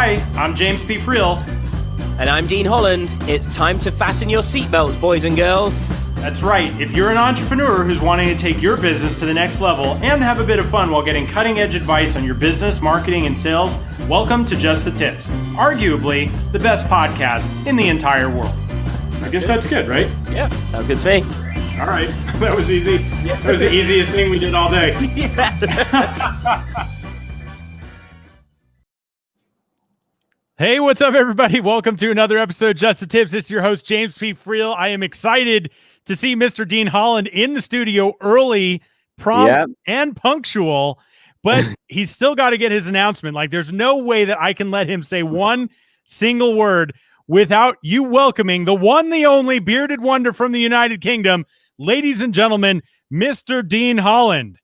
Hi, I'm James P. Friel. And I'm Dean Holland. It's time to fasten your seatbelts, boys and girls. That's right. If you're an entrepreneur who's wanting to take your business to the next level and have a bit of fun while getting cutting-edge advice on your business, marketing, and sales, welcome to Just the Tips, arguably the best podcast in the entire world. I guess that's good, right? Yeah, sounds good to me. All right. That was easy. That was the easiest thing we did all day. Hey, what's up, everybody? Welcome to another episode of Just the Tips. This is your host, James P. Friel. I am excited to see Mr. Dean Holland in the studio early, prompt, and punctual, but he's still got to get his announcement. Like, there's no way that I can let him say one single word without you welcoming the one, the only bearded wonder from the United Kingdom, ladies and gentlemen, Mr. Dean Holland.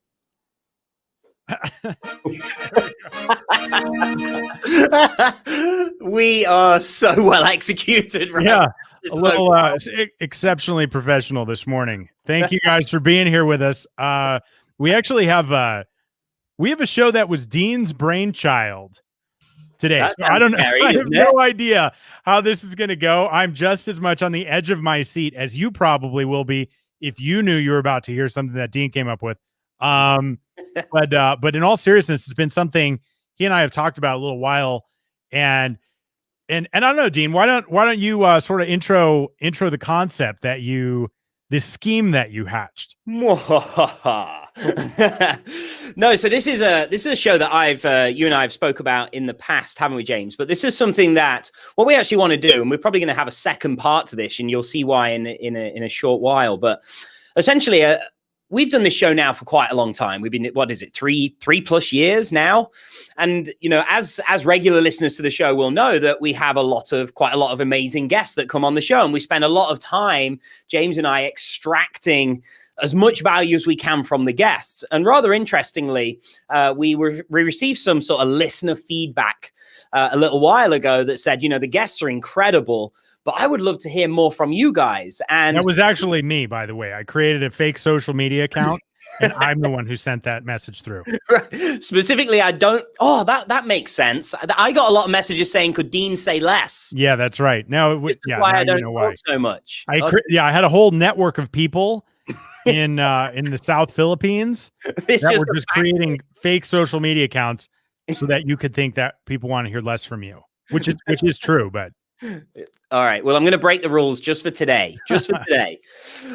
We are so well executed, right? Yeah, a little exceptionally professional this morning. Thank you guys for being here with us. We actually have a show that was Dean's brainchild today. So I don't know. I have no idea how this is going to go. I'm just as much on the edge of my seat as you probably will be if you knew you were about to hear something that Dean came up with. But in all seriousness, it's been something he and I have talked about a little while, and I don't know, Dean, why don't you sort of intro the concept that this scheme that you hatched? No, so this is a show that you and I have spoke about in the past, haven't we, James? But this is something that what we actually want to do, and we're probably going to have a second part to this, and you'll see why in a short while. But essentially, we've done this show now for quite a long time. We've been, what is it, three plus years now? And, you know, as regular listeners to the show will know that we have quite a lot of amazing guests that come on the show. And we spend a lot of time, James and I, extracting as much value as we can from the guests. And rather interestingly, we received some sort of listener feedback a little while ago that said, you know, the guests are incredible, but I would love to hear more from you guys. And that was actually me, by the way. I created a fake social media account, and I'm the one who sent that message through. Specifically, that makes sense. I got a lot of messages saying, could Dean say less? Yeah, that's right. Now, why I don't talk so much. I had a whole network of people in the South Philippines that were just creating fake social media accounts so that you could think that people want to hear less from you, which is true, but. All right. Well, I'm going to break the rules just for today.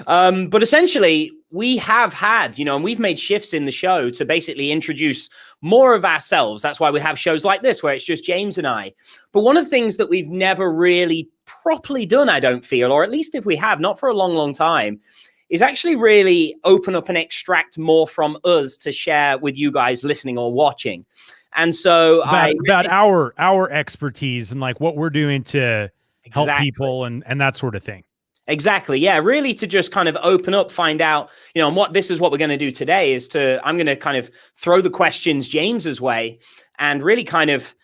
But essentially, we have had, you know, and we've made shifts in the show to basically introduce more of ourselves. That's why we have shows like this, where it's just James and I. But one of the things that we've never really properly done, I don't feel, or at least if we have, not for a long, long time, is actually really open up and extract more from us to share with you guys listening or watching. And so about our expertise and like what we're doing to help people and that sort of thing. Exactly. Yeah. Really to just kind of open up, find out, you know, and what we're going to do today is I'm going to kind of throw the questions James's way and really kind of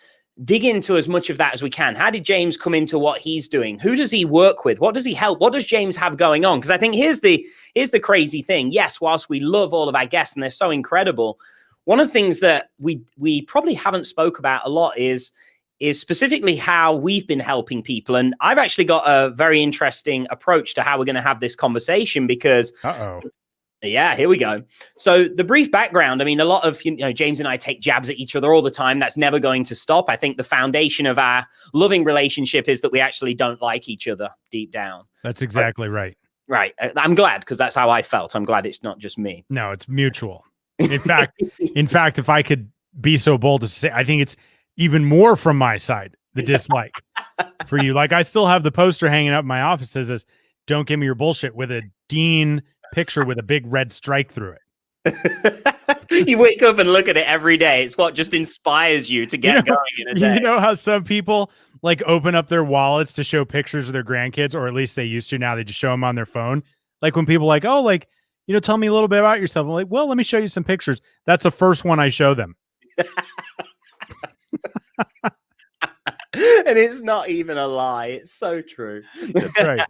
dig into as much of that as we can. How did James come into what he's doing? Who does he work with? What does he help? What does James have going on? Because I think here's the crazy thing. Yes, whilst we love all of our guests and they're so incredible, one of the things that we probably haven't spoke about a lot is specifically how we've been helping people. And I've actually got a very interesting approach to how we're going to have this conversation because, yeah, here we go. So the brief background, I mean, a lot of, you know, James and I take jabs at each other all the time. That's never going to stop. I think the foundation of our loving relationship is that we actually don't like each other deep down. That's exactly right. Right. I'm glad because that's how I felt. I'm glad it's not just me. No, it's mutual. In fact, if I could be so bold to say, I think it's even more from my side, the dislike for you. Like I still have the poster hanging up in my office that says, "Don't give me your bullshit," with a Dean picture with a big red strike through it. You wake up and look at it every day. It's what just inspires you to get going in a day. You know how some people like open up their wallets to show pictures of their grandkids, or at least they used to. Now they just show them on their phone. Like when people are like, oh, like, you know, tell me a little bit about yourself. I'm like, well, let me show you some pictures. That's the first one I show them. And it's not even a lie. It's so true. That's right.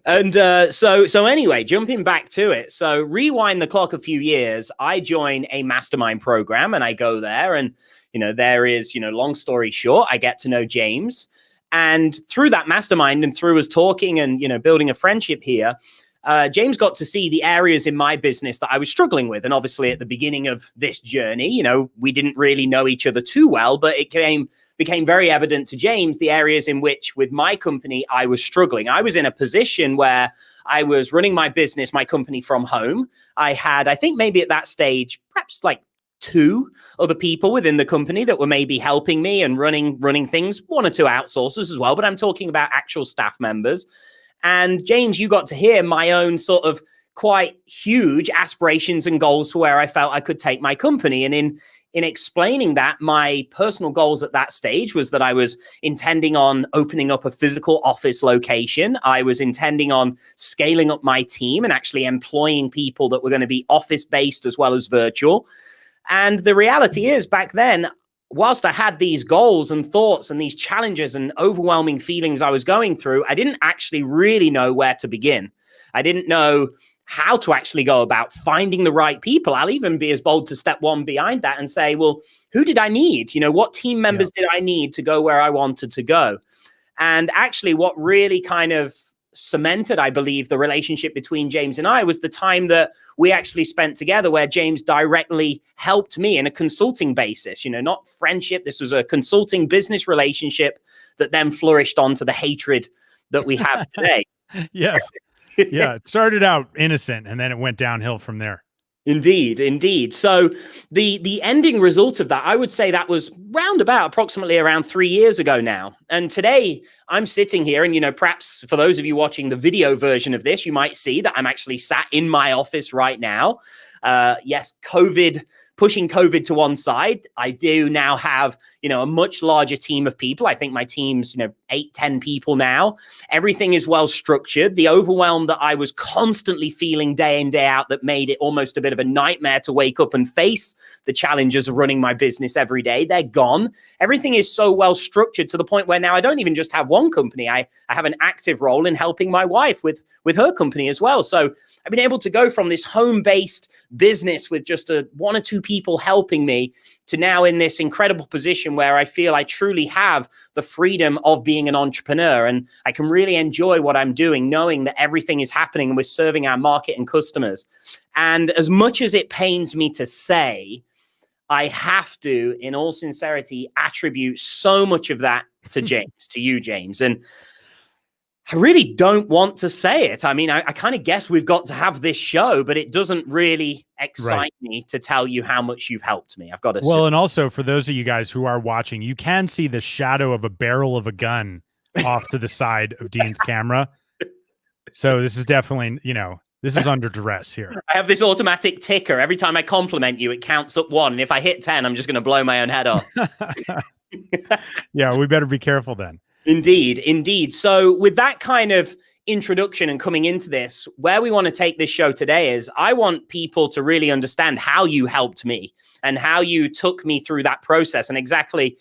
And so anyway, jumping back to it. So rewind the clock a few years, I join a mastermind program and I go there and, there is, long story short, I get to know James. And through that mastermind and through us talking and, building a friendship here, James got to see the areas in my business that I was struggling with. And obviously at the beginning of this journey, we didn't really know each other too well, but it became very evident to James the areas in which with my company, I was struggling. I was in a position where I was running my business, my company from home. I had, I think maybe at that stage, perhaps like 2 other people within the company that were maybe helping me and running things, 1 or 2 outsourcers as well. But I'm talking about actual staff members. And James, you got to hear my own sort of quite huge aspirations and goals for where I felt I could take my company. And in explaining that, my personal goals at that stage was that I was intending on opening up a physical office location. I was intending on scaling up my team and actually employing people that were going to be office-based as well as virtual. And the reality is back then, whilst I had these goals and thoughts and these challenges and overwhelming feelings I was going through, I didn't actually really know where to begin. I didn't know how to actually go about finding the right people. I'll even be as bold to step 1 behind that and say, well, who did I need? What team members did I need to go where I wanted to go? And actually what really kind of cemented, I believe, the relationship between James and I was the time that we actually spent together where James directly helped me in a consulting basis, not friendship. This was a consulting business relationship that then flourished onto the hatred that we have today. Yes. Yeah. It started out innocent and then it went downhill from there. Indeed. So the ending result of that, I would say that was approximately around 3 years ago now. And today I'm sitting here and, perhaps for those of you watching the video version of this, you might see that I'm actually sat in my office right now. Yes, pushing COVID to one side, I do now have, a much larger team of people. I think my team's, 8-10 people now. Everything is well structured. The overwhelm that I was constantly feeling day in, day out that made it almost a bit of a nightmare to wake up and face the challenges of running my business every day, they're gone. Everything is so well structured to the point where now I don't even just have one company. I have an active role in helping my wife with her company as well. So I've been able to go from this home-based business with just 1 or 2 people helping me to now in this incredible position where I feel I truly have the freedom of being an entrepreneur and I can really enjoy what I'm doing, knowing that everything is happening and we're serving our market and customers. And as much as it pains me to say, I have to, in all sincerity, attribute so much of that to James, to you, James. And I really don't want to say it. I mean, I kind of guess we've got to have this show, but it doesn't really excite me to tell you how much you've helped me. I've got to. Well, and also for those of you guys who are watching, you can see the shadow of a barrel of a gun off to the side of Dean's camera. So this is definitely, this is under duress here. I have this automatic ticker. Every time I compliment you, it counts up 1. And if I hit 10, I'm just going to blow my own head off. Yeah, we better be careful then. Indeed. So with that kind of introduction and coming into this, where we want to take this show today is I want people to really understand how you helped me and how you took me through that process and exactly,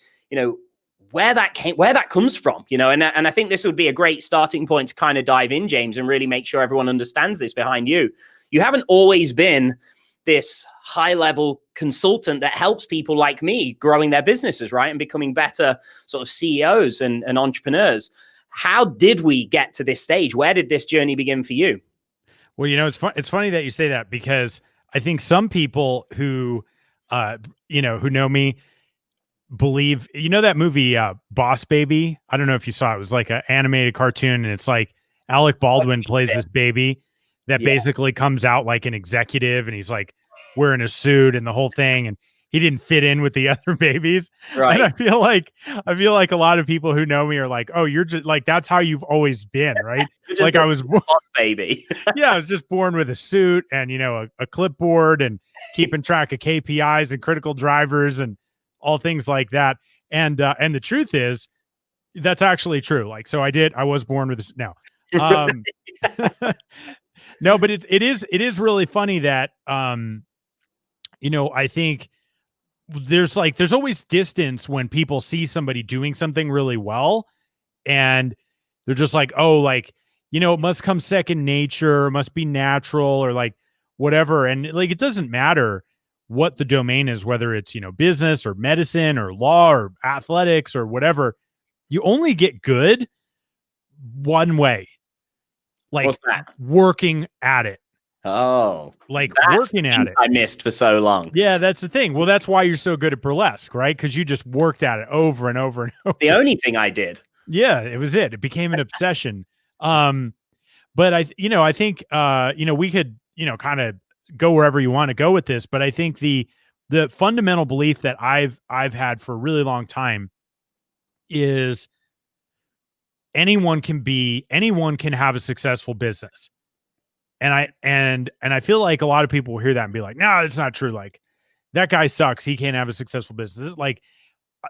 where that comes from, and I think this would be a great starting point to kind of dive in, James, and really make sure everyone understands this behind you. You haven't always been this high-level consultant that helps people like me growing their businesses, right, and becoming better sort of CEOs and entrepreneurs. How did we get to this stage? Where did this journey begin for you? Well, it's funny that you say that because I think some people who, who know me believe, that movie Boss Baby? I don't know if you saw it. It was like an animated cartoon, and it's like Alec Baldwin plays this baby that basically comes out like an executive, and he's like wearing a suit and the whole thing, and he didn't fit in with the other babies. Right. And I feel like a lot of people who know me are like, oh, you're just like, that's how you've always been, right? Like I was baby. Yeah, I was just born with a suit and a clipboard and keeping track of KPIs and critical drivers and all things like that. And the truth is that's actually true. Like, so I was born with a no, but it is really funny that, I think there's always distance when people see somebody doing something really well and they're just like, oh, like, it must come second nature, must be natural, or like whatever. And like, it doesn't matter what the domain is, whether it's, business or medicine or law or athletics or whatever. You only get good one way, like What's that? working at it. Oh, like that's working at it. I missed for so long. Yeah, that's the thing. Well, that's why you're so good at burlesque, right? Because you just worked at it over and over and over. The only thing I did. Yeah, it was it. It became an obsession. But I think we could, kind of go wherever you want to go with this. But I think the fundamental belief that I've had for a really long time is anyone can have a successful business. And I feel like a lot of people will hear that and be like, no, it's not true. Like, that guy sucks. He can't have a successful business. It's like,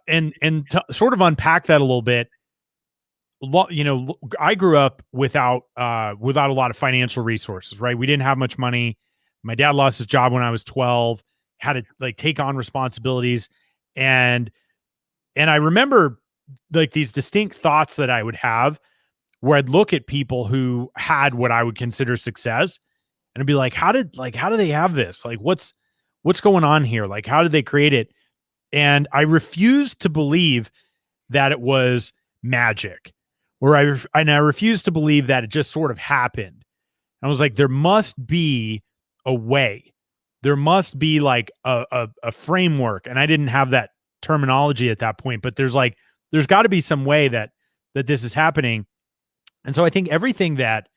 and to sort of unpack that a little bit, I grew up without a lot of financial resources, right? We didn't have much money. My dad lost his job when I was 12, had to like take on responsibilities. And I remember like these distinct thoughts that I would have where I'd look at people who had what I would consider success and I'd be like, how do they have this? Like, what's going on here? Like, how did they create it? And I refused to believe that it was magic, or I refused to believe that it just sort of happened. I was like, there must be a way. There must be like a framework. And I didn't have that terminology at that point, but there's got to be some way that this is happening. And so I think everything that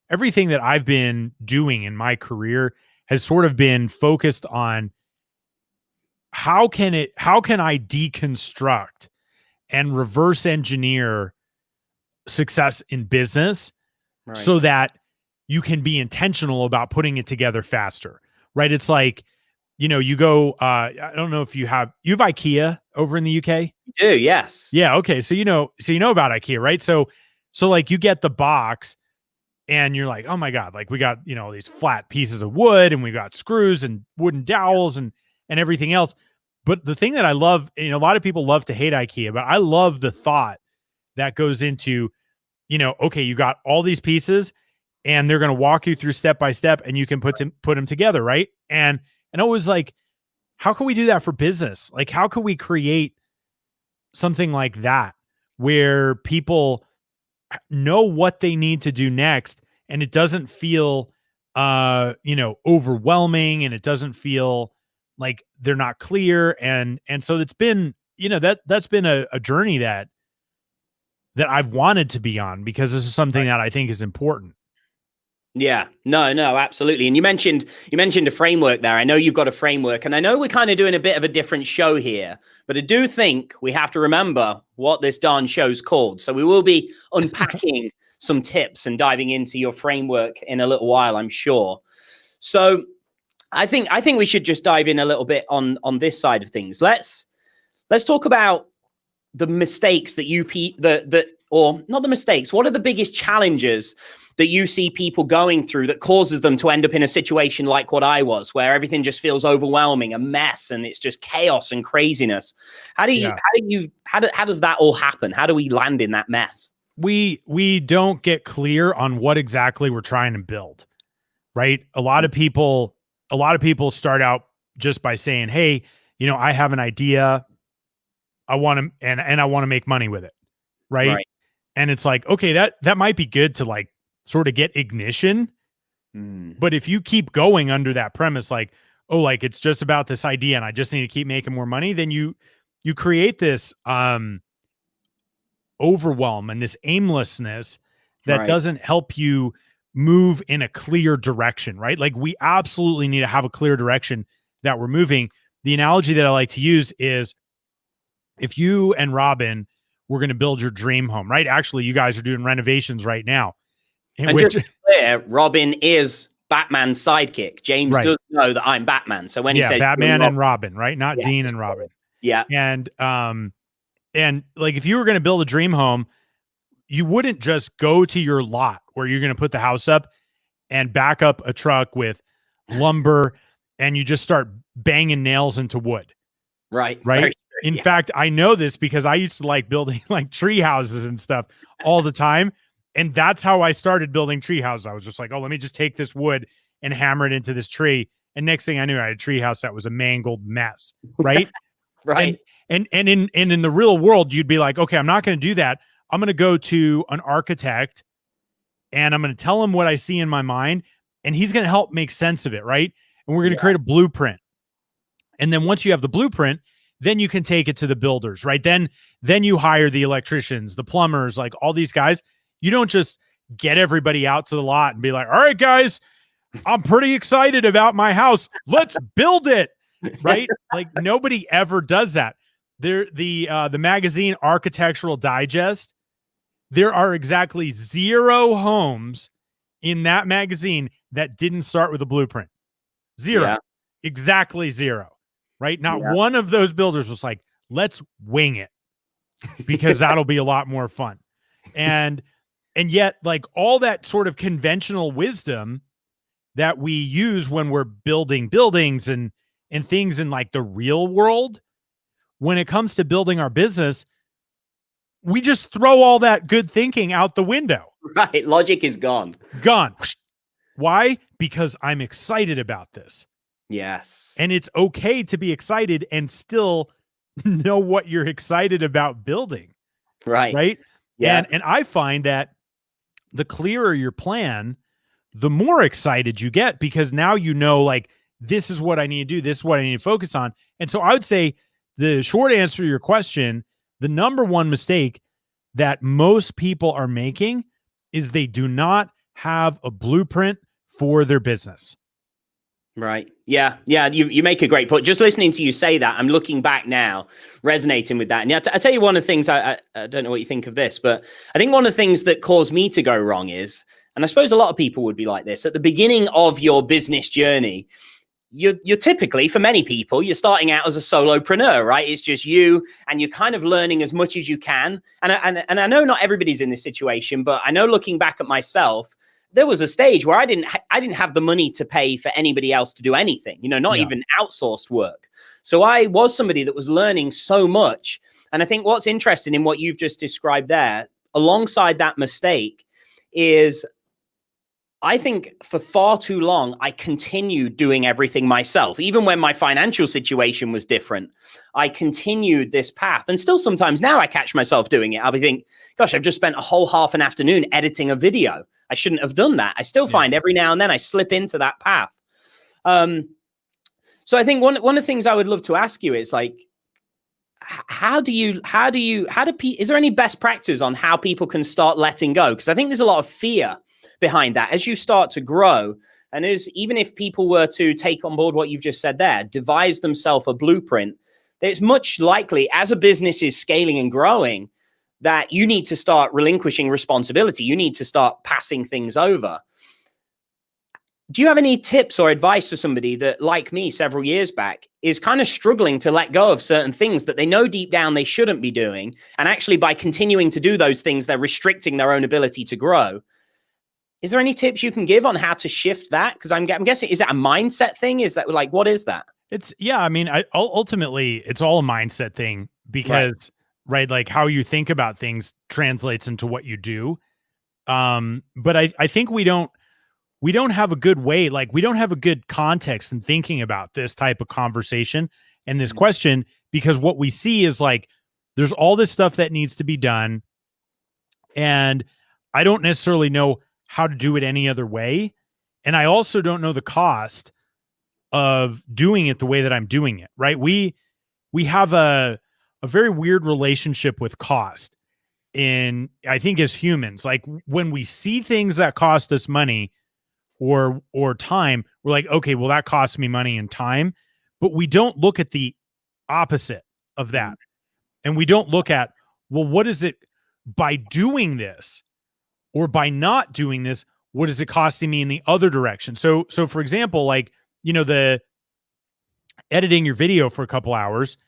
I've been doing in my career has sort of been focused on how can I deconstruct and reverse engineer success in business, right, so that you can be intentional about putting it together faster, right? It's like, you go, I don't know if you have IKEA over in the UK. You do, yes. Yeah. Okay. So, about IKEA, right? So like you get the box and you're like, oh my God, like we got, these flat pieces of wood and we got screws and wooden dowels and everything else. But the thing that I love, a lot of people love to hate IKEA, but I love the thought that goes into, okay, you got all these pieces and they're going to walk you through step by step and you can put them together. Right. And it was like, how can we do that for business? Like, how can we create something like that where people know what they need to do next and it doesn't feel, overwhelming, and it doesn't feel like they're not clear. And so it's been, that's been a journey that I've wanted to be on, because this is something that I think is important. Yeah, no, absolutely. And you mentioned a framework there. I know you've got a framework, and I know we're kind of doing a bit of a different show here, but I do think we have to remember what this darn show's called. So we will be unpacking some tips and diving into your framework in a little while, I'm sure. So I think we should just dive in a little bit on this side of things. Let's talk about the mistakes that or not the mistakes. What are the biggest challenges that you see people going through that causes them to end up in a situation like what I was, where everything just feels overwhelming, a mess, and it's just chaos and craziness? How does that all happen? How do we land in that mess? We don't get clear on what exactly we're trying to build, right? A lot of people start out just by saying, hey, I have an idea. I want to, and I want to make money with it. Right. And it's like, okay, that might be good to like sort of get ignition. But if you keep going under that premise, like, oh, like it's just about this idea and I just need to keep making more money, then you create this overwhelm and this aimlessness that doesn't help you move in a clear direction, right? Like, we absolutely need to have a clear direction that we're moving. The analogy that I like to use is, if you and Robin were going to build your dream home, right? Actually, you guys are doing renovations right now. And just to be clear, Robin is Batman's sidekick. James does know that I'm Batman. So when he says Batman and Robin, right? Not Dean and Robin. Yeah. And like, if you were going to build a dream home, you wouldn't just go to your lot where you're going to put the house up and back up a truck with lumber and you just start banging nails into wood. Right. In fact, I know this because I used to like building like tree houses and stuff all the time. And that's how I started building treehouse. I was just like, oh, let me just take this wood and hammer it into this tree. And next thing I knew, I had a treehouse that was a mangled mess, right? Right. And in the real world, you'd be like, okay, I'm not going to do that. I'm going to go to an architect and I'm going to tell him what I see in my mind, and he's going to help make sense of it, right? And we're going to create a blueprint. And then once you have the blueprint, then you can take it to the builders, right? Then you hire the electricians, the plumbers, like all these guys. You don't just get everybody out to the lot and be like, all right, guys, I'm pretty excited about my house. Let's build it, right? Like nobody ever does that. The magazine Architectural Digest, there are exactly 0 homes in that magazine that didn't start with a blueprint. 0. Yeah. Exactly 0. Right? Not one of those builders was like, let's wing it because that'll be a lot more fun. And yet, like all that sort of conventional wisdom that we use when we're building buildings and things in like the real world, when it comes to building our business, we just throw all that good thinking out the window. Right. Logic is gone. Gone. Why? Because I'm excited about this. Yes. And it's okay to be excited and still know what you're excited about building. Right. Right. Yeah. And I find that the clearer your plan, the more excited you get, because now you know, like, this is what I need to do. This is what I need to focus on. And so I would say the short answer to your question, the number one mistake that most people are making is they do not have a blueprint for their business. Right. Yeah. Yeah. You make a great point. Just listening to you say that, I'm looking back now, resonating with that. And yeah, I tell you one of the things, I don't know what you think of this, but I think one of the things that caused me to go wrong is, and I suppose a lot of people would be like this, at the beginning of your business journey, you're typically, for many people, you're starting out as a solopreneur, right? It's just you, and you're kind of learning as much as you can. And I know not everybody's in this situation, but I know looking back at myself, there was a stage where I didn't have the money to pay for anybody else to do anything, not even outsourced work. So I was somebody that was learning so much. And I think what's interesting in what you've just described there, alongside that mistake, is I think for far too long, I continued doing everything myself. Even when my financial situation was different, I continued this path. And still sometimes now I catch myself doing it. I'll be thinking, gosh, I've just spent a whole half an afternoon editing a video. I shouldn't have done that. I still find every now and then I slip into that path. So I think one of the things I would love to ask you is like, is there any best practices on how people can start letting go? Because I think there's a lot of fear behind that as you start to grow. And even if people were to take on board what you've just said there, devise themselves a blueprint, it's much likely as a business is scaling and growing that you need to start relinquishing responsibility. You need to start passing things over. Do you have any tips or advice for somebody that, like me several years back, is kind of struggling to let go of certain things that they know deep down they shouldn't be doing? And actually by continuing to do those things, they're restricting their own ability to grow. Is there any tips you can give on how to shift that? Because I'm guessing, is that a mindset thing? Is that like, what is that? I mean, ultimately it's all a mindset thing because, right, like how you think about things translates into what you do. But I think we don't have a good way, like we don't have a good context in thinking about this type of conversation and this question, because what we see is like, there's all this stuff that needs to be done. And I don't necessarily know how to do it any other way. And I also don't know the cost of doing it the way that I'm doing it, right? We have a very weird relationship with cost I think as humans, like when we see things that cost us money or time, we're like, okay, well that costs me money and time, but we don't look at the opposite of that. And we don't look at, well, what is it by doing this or by not doing this? What is it costing me in the other direction? So for example, like, the editing your video for a couple hours,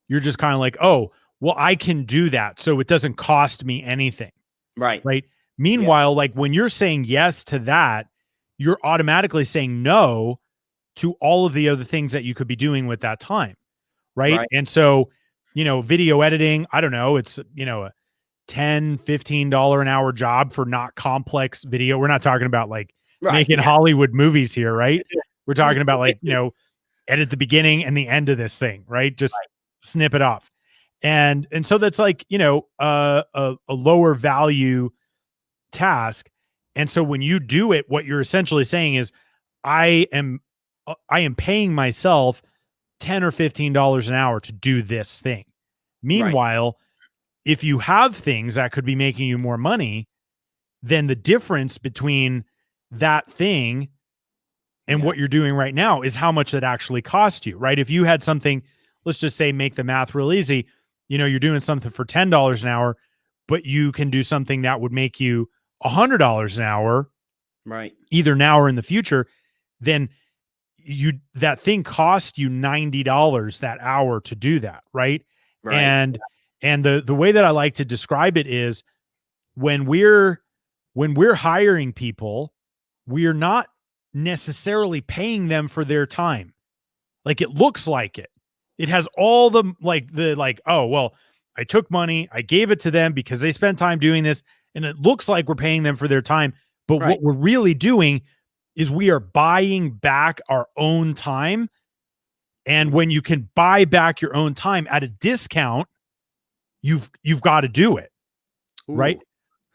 you're just kind of like, oh, well, I can do that. So it doesn't cost me anything. Right. Right. Meanwhile, like when you're saying yes to that, you're automatically saying no to all of the other things that you could be doing with that time. Right. And so, video editing, I don't know, it's, a $10, $15 an hour job for not complex video. We're not talking about like making yeah. Hollywood movies here, right? We're talking about like, edit the beginning and the end of this thing, right? Just snip it off. And so that's like, a lower value task. And so when you do it, what you're essentially saying is I am paying myself $10 or $15 an hour to do this thing. Meanwhile, if you have things that could be making you more money, then the difference between that thing and what you're doing right now is how much that actually cost you, right? If you had something, let's just say, make the math real easy, you're doing something for $10 an hour, but you can do something that would make you $100 an hour, right? Either now or in the future, then that thing cost you $90 that hour to do that, right? And the way that I like to describe it is when we're hiring people, we're not necessarily paying them for their time. Like it looks like it. It has all the oh, well, I took money, I gave it to them because they spent time doing this, and it looks like we're paying them for their time. But what we're really doing is we are buying back our own time. And when you can buy back your own time at a discount, you've got to do it. Ooh. Right.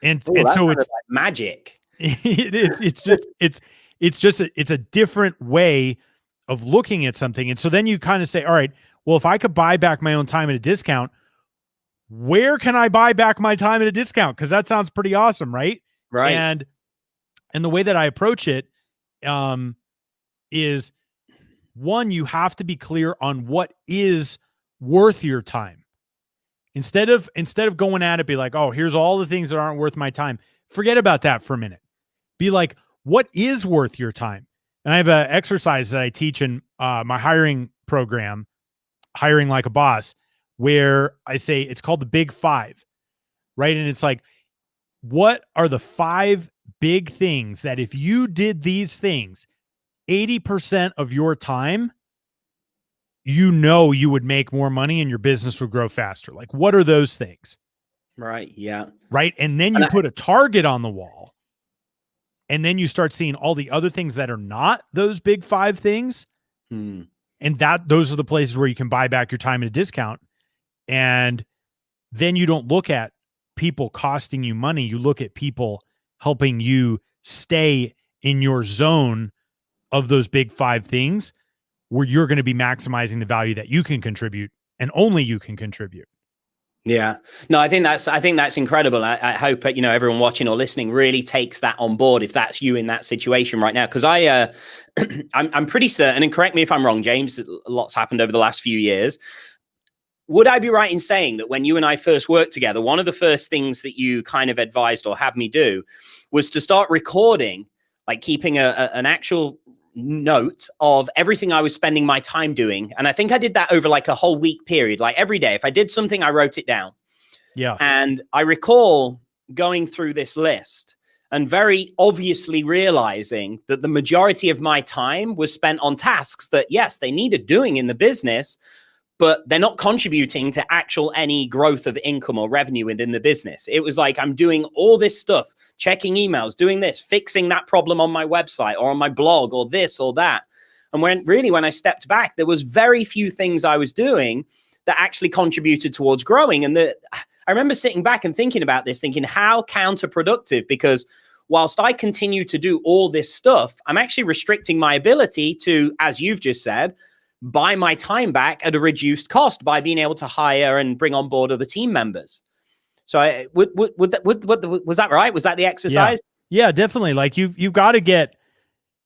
And so it's like magic. It is. It's a different way of looking at something. And so then you kind of say, all right, well, if I could buy back my own time at a discount, where can I buy back my time at a discount? Because that sounds pretty awesome, right? Right. And the way that I approach it is, one, you have to be clear on what is worth your time. Instead of going at it, be like, oh, here's all the things that aren't worth my time. Forget about that for a minute. Be like, what is worth your time? And I have an exercise that I teach in my hiring program, Hiring Like a Boss, where I say it's called the Big Five, right? And it's like, what are the 5 big things that if you did these things 80% of your time, you would make more money and your business would grow faster? Like, what are those things? Right. Yeah. Right. And then you put a target on the wall, and then you start seeing all the other things that are not those big 5 things. And those are the places where you can buy back your time at a discount. And then you don't look at people costing you money. You look at people helping you stay in your zone of those big 5 things where you're going to be maximizing the value that you can contribute and only you can contribute. Yeah, no, I think that's incredible. I hope everyone watching or listening really takes that on board if that's you in that situation right now. Because I'm pretty certain, and correct me if I'm wrong, James, a lot's happened over the last few years. Would I be right in saying that when you and I first worked together, one of the first things that you kind of advised or had me do was to start recording, like keeping an actual note of everything I was spending my time doing. And I think I did that over like a whole week period. Like every day, if I did something, I wrote it down. Yeah. And I recall going through this list and very obviously realizing that the majority of my time was spent on tasks that, yes, they needed doing in the business, but they're not contributing to actual any growth of income or revenue within the business. It was like, I'm doing all this stuff, checking emails, doing this, fixing that problem on my website or on my blog or this or that. And when I stepped back, there was very few things I was doing that actually contributed towards growing. And I remember sitting back and thinking about this, thinking how counterproductive, because whilst I continue to do all this stuff, I'm actually restricting my ability to, as you've just said, buy my time back at a reduced cost by being able to hire and bring on board other team members. So was that right? Was that the exercise? Yeah, definitely. Like you've got to get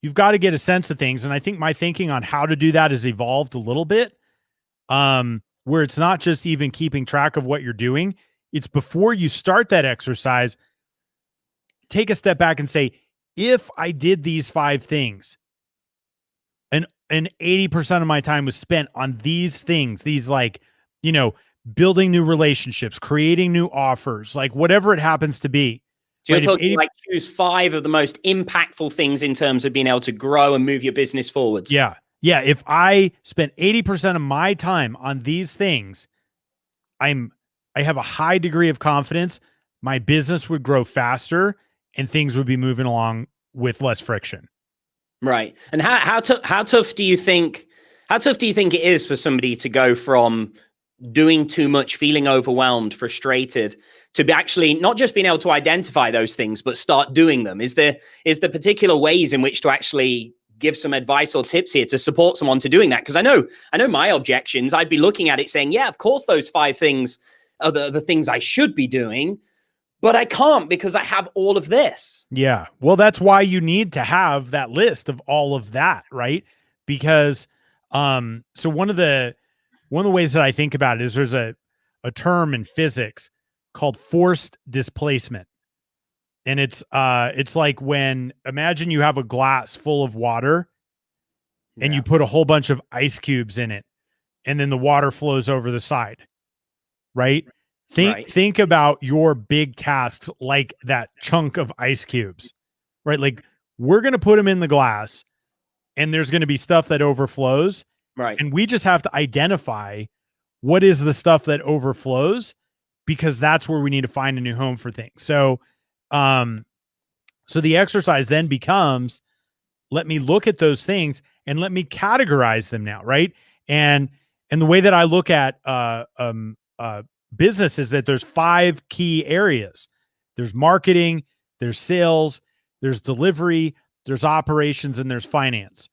a sense of things. And I think my thinking on how to do that has evolved a little bit. Where it's not just even keeping track of what you're doing. It's before you start that exercise, take a step back and say, if I did these 5 things, and 80% of my time was spent on these things, these building new relationships, creating new offers, like whatever it happens to be. So you're talking like choose 5 of the most impactful things in terms of being able to grow and move your business forwards. Yeah. Yeah. If I spent 80% of my time on these things, I have a high degree of confidence my business would grow faster and things would be moving along with less friction. Right. And how tough do you think it is for somebody to go from doing too much, feeling overwhelmed, frustrated, to be actually not just being able to identify those things, but start doing them? Is there particular ways in which to actually give some advice or tips here to support someone to doing that? Because I know my objections, I'd be looking at it saying, yeah, of course, those 5 things are the things I should be doing, but I can't because I have all of this. Yeah. Well, that's why you need to have that list of all of that, right? Because so one of the ways that I think about it is there's a term in physics called forced displacement. And it's like imagine you have a glass full of water and you put a whole bunch of ice cubes in it, and then the water flows over the side, right? Think about your big tasks like that chunk of ice cubes, right? Like, we're going to put them in the glass and there's going to be stuff that overflows. Right. And we just have to identify what is the stuff that overflows, because that's where we need to find a new home for things. So the exercise then becomes, let me look at those things and let me categorize them now. Right. And the way that I look at, business is that there's 5 key areas. There's marketing, there's sales, there's delivery, there's operations, and there's finance.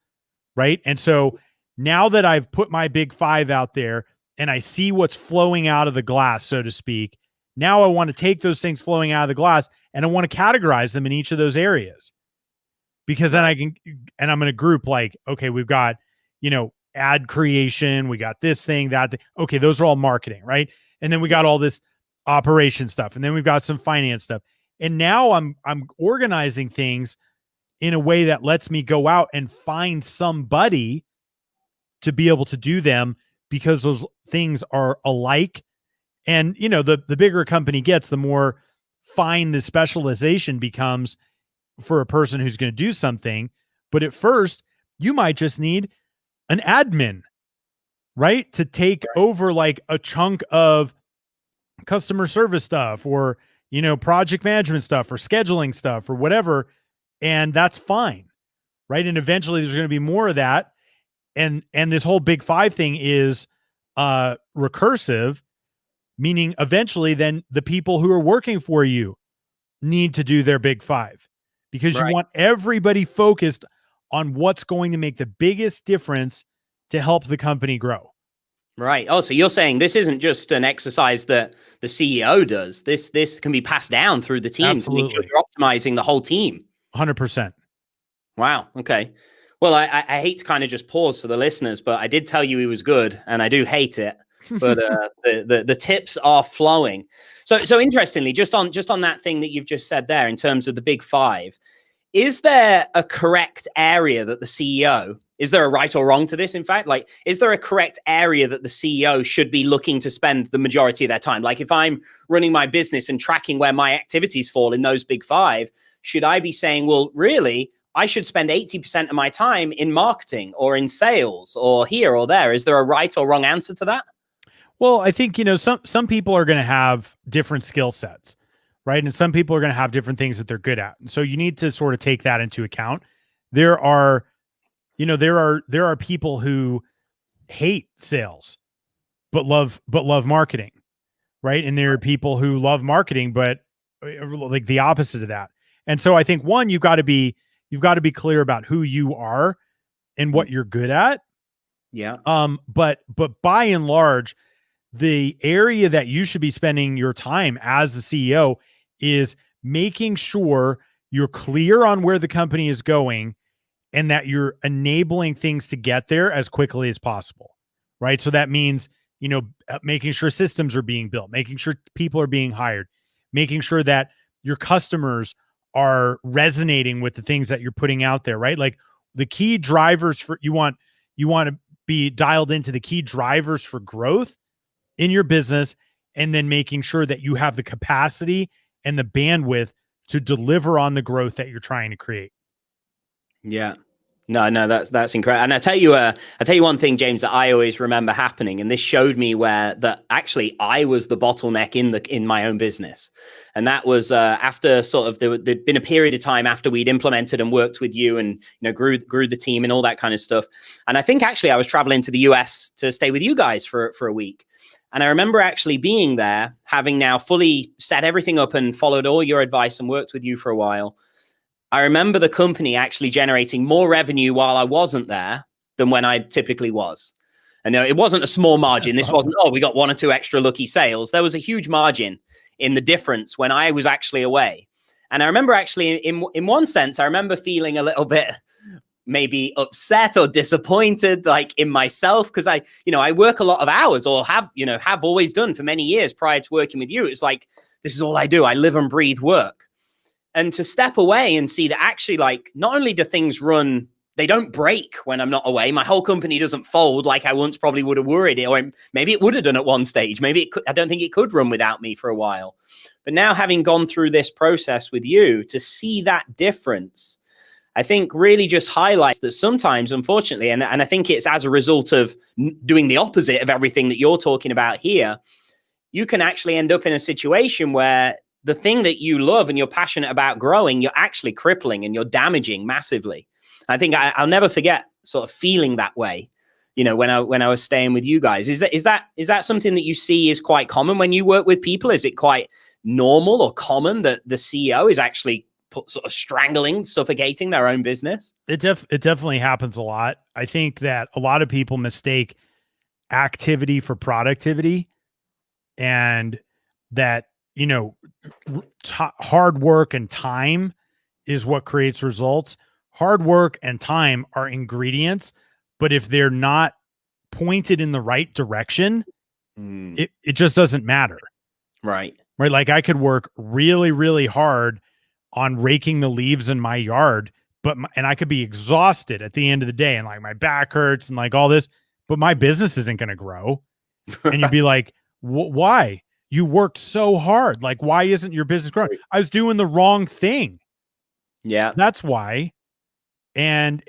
Right. And so now that I've put my big 5 out there and I see what's flowing out of the glass, so to speak, now I want to take those things flowing out of the glass and I want to categorize them in each of those areas, because then I'm going to group, like, okay, we've got, ad creation, we got this thing, that thing. Okay, those are all marketing, right? And then we got all this operation stuff, and then we've got some finance stuff. And now I'm organizing things in a way that lets me go out and find somebody to be able to do them, because those things are alike. And, the bigger a company gets, the more fine the specialization becomes for a person who's going to do something. But at first, you might just need an admin, right? To take over like a chunk of customer service stuff, or, project management stuff, or scheduling stuff, or whatever. And that's fine. Right. And eventually there's going to be more of that. And this whole big 5 thing is recursive, meaning eventually then the people who are working for you need to do their big 5, because you want everybody focused on what's going to make the biggest difference to help the company grow. Right. Oh, so you're saying this isn't just an exercise that the CEO does. This can be passed down through the team. Absolutely. To make sure you're optimizing the whole team. 100%. Wow. Okay. Well, I hate to kind of just pause for the listeners, but I did tell you he was good, and I do hate it. But the tips are flowing. So interestingly, just on that thing that you've just said there, in terms of the big 5, is there a correct area that the CEO, is there a right or wrong to this? In fact, like, is there a correct area that the CEO should be looking to spend the majority of their time? Like, if I'm running my business and tracking where my activities fall in those big 5, should I be saying, well, really, I should spend 80% of my time in marketing or in sales or here or there? Is there a right or wrong answer to that? Well, I think, some people are going to have different skill sets, right? And some people are going to have different things that they're good at. And so you need to sort of take that into account. There are people who hate sales, but love marketing, right? And there are people who love marketing, but like the opposite of that. And so I think, one, you've got to be clear about who you are and what you're good at. Yeah. But by and large, the area that you should be spending your time as the CEO is making sure you're clear on where the company is going and that you're enabling things to get there as quickly as possible, right? So that means, making sure systems are being built, making sure people are being hired, making sure that your customers are resonating with the things that you're putting out there, right? Like, the key drivers for you want to be dialed into the key drivers for growth in your business, and then making sure that you have the capacity and the bandwidth to deliver on the growth that you're trying to create. Yeah. No, that's incredible. And I tell you one thing, James, that I always remember happening, and this showed me where that actually I was the bottleneck in my own business, and that was after sort of there'd been a period of time after we'd implemented and worked with you, and grew the team and all that kind of stuff. And I think actually I was traveling to the US to stay with you guys for a week. And I remember actually being there, having now fully set everything up and followed all your advice and worked with you for a while. I remember the company actually generating more revenue while I wasn't there than when I typically was. And it wasn't a small margin. This wasn't, we got 1 or 2 extra lucky sales. There was a huge margin in the difference when I was actually away. And I remember actually in one sense, I remember feeling a little bit maybe upset or disappointed, like in myself, because I work a lot of hours, or have always done for many years prior to working with you. It's like, this is all I do. I live and breathe work. And to step away and see that actually, like, not only do things run, they don't break when I'm not away. My whole company doesn't fold like I once probably would have worried it, or maybe it would have done at one stage. Maybe it could. I don't think it could run without me for a while. But now, having gone through this process with you, to see that difference, I think really just highlights that sometimes, unfortunately, and I think it's as a result of doing the opposite of everything that you're talking about here, you can actually end up in a situation where the thing that you love and you're passionate about growing, you're actually crippling and you're damaging massively. I think I'll never forget sort of feeling that way, when I was staying with you guys. Is that something that you see is quite common when you work with people? Is it quite normal or common that the CEO is actually sort of strangling, suffocating their own business? It definitely happens a lot. I think that a lot of people mistake activity for productivity, and that hard work and time is what creates results. Hard work and time are ingredients, but if they're not pointed in the right direction, it just doesn't matter. Right. Like, I could work really, really hard on raking the leaves in my yard, and I could be exhausted at the end of the day, and like my back hurts and like all this, but my business isn't going to grow. And you'd be like, why? You worked so hard. Like, why isn't your business growing? I was doing the wrong thing. Yeah. That's why. And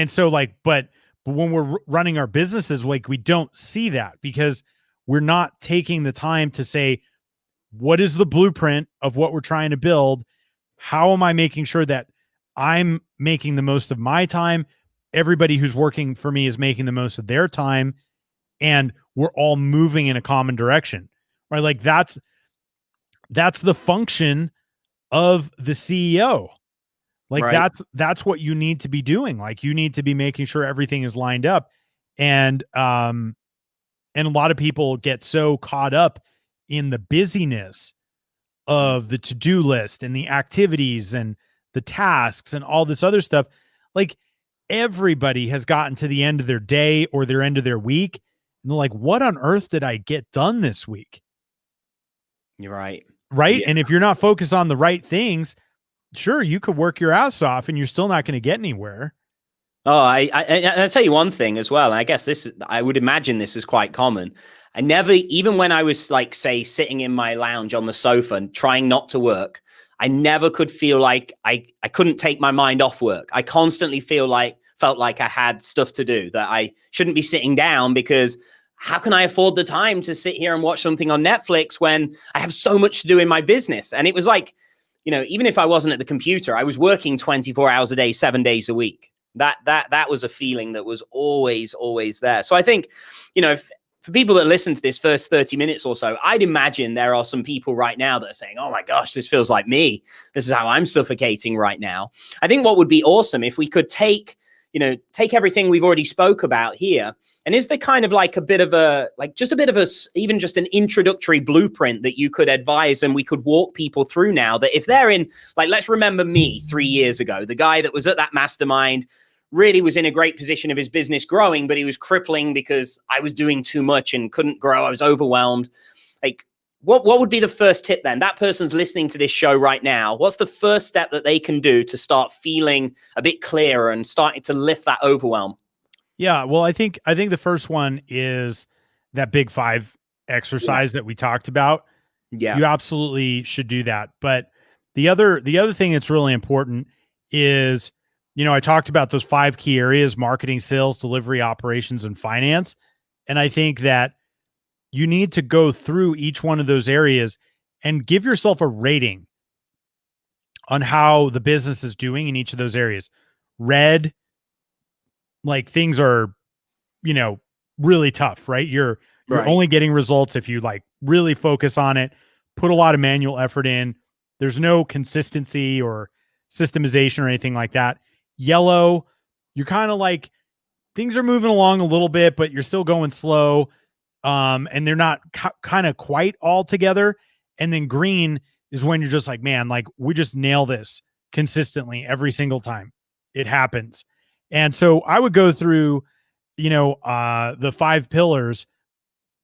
so, like, but when we're running our businesses, like, we don't see that because we're not taking the time to say, what is the blueprint of what we're trying to build? How am I making sure that I'm making the most of my time? Everybody who's working for me is making the most of their time, and we're all moving in a common direction. Right? Like, that's the function of the CEO. Like, right. that's what you need to be doing. Like, you need to be making sure everything is lined up. And a lot of people get so caught up in the busyness of the to-do list and the activities and the tasks and all this other stuff. Like, everybody has gotten to the end of their day or their end of their week, and they're like, what on earth did I get done this week? You're right. Right. Yeah. And if you're not focused on the right things, sure, you could work your ass off and you're still not going to get anywhere. Oh, I'll tell you one thing as well. And I guess I would imagine this is quite common. I never, even when I was like, say, sitting in my lounge on the sofa and trying not to work, I never could feel like I couldn't take my mind off work. I constantly felt like I had stuff to do, that I shouldn't be sitting down, because how can I afford the time to sit here and watch something on Netflix when I have so much to do in my business? And it was like, even if I wasn't at the computer, I was working 24 hours a day, 7 days a week. That was a feeling that was always there. So I think, for people that listen to this first 30 minutes or so, I'd imagine there are some people right now that are saying, oh my gosh, this feels like me. This is how I'm suffocating right now. I think what would be awesome if we could take everything we've already spoke about here, and is there kind of like even just an introductory blueprint that you could advise and we could walk people through now, that if they're in, like, let's remember me 3 years ago, the guy that was at that mastermind, really was in a great position of his business growing, but he was crippling because I was doing too much and couldn't grow. I was overwhelmed. Like, what would be the first tip then? That person's listening to this show right now. What's the first step that they can do to start feeling a bit clearer and starting to lift that overwhelm? Yeah, well, I think the first one is that Big Five exercise that we talked about. Yeah, you absolutely should do that. But the other thing that's really important is I talked about those 5 key areas: marketing, sales, delivery, operations, and finance. And I think that you need to go through each one of those areas and give yourself a rating on how the business is doing in each of those areas. Red, like things are, really tough, right? You're only getting results if you like really focus on it, put a lot of manual effort in. There's no consistency or systemization or anything like that. Yellow, you're kind of like things are moving along a little bit, but you're still going slow. And they're not kind of quite all together. And then green is when you're just like, man, like we just nail this consistently every single time it happens. And so I would go through, the 5 pillars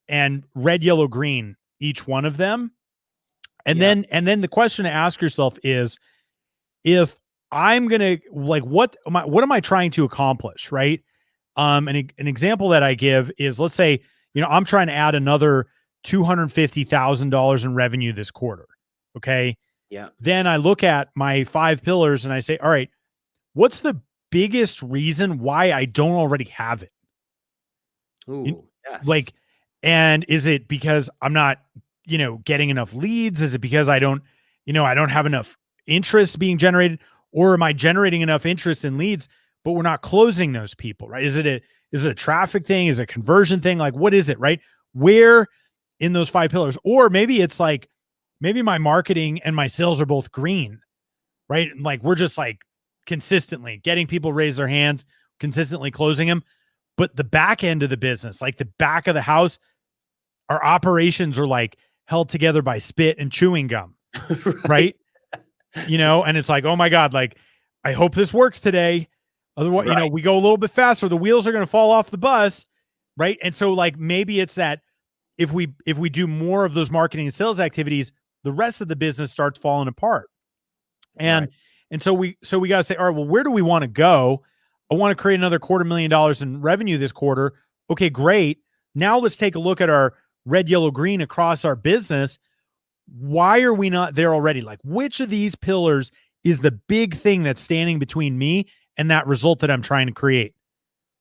and red, yellow, green, each one of them. And then the question to ask yourself is, if I'm going to like, what am I trying to accomplish? Right. An example that I give is, let's say, I'm trying to add another $250,000 in revenue this quarter. Okay. Yeah. Then I look at my 5 pillars and I say, all right, what's the biggest reason why I don't already have it? Ooh, yes. Like, and is it because I'm not, getting enough leads? Is it because I don't have enough interest being generated, or am I generating enough interest in leads, but we're not closing those people, right? Is it a traffic thing? Is it a conversion thing? Like, what is it, right? Where in those 5 pillars? Or maybe it's like, maybe my marketing and my sales are both green, right? Like we're just like consistently getting people raise their hands, consistently closing them. But the back end of the business, like the back of the house, our operations are like held together by spit and chewing gum, right? And it's like, oh my God, like I hope this works today. Otherwise, we go a little bit faster, the wheels are going to fall off the bus, right? And so like maybe it's that if we do more of those marketing and sales activities, the rest of the business starts falling apart. And so we got to say, all right, well, where do we want to go? I want to create another $250,000 in revenue this quarter. Okay, great. Now let's take a look at our red, yellow, green across our business. Why are we not there already? Like, which of these pillars is the big thing that's standing between me and that result that I'm trying to create?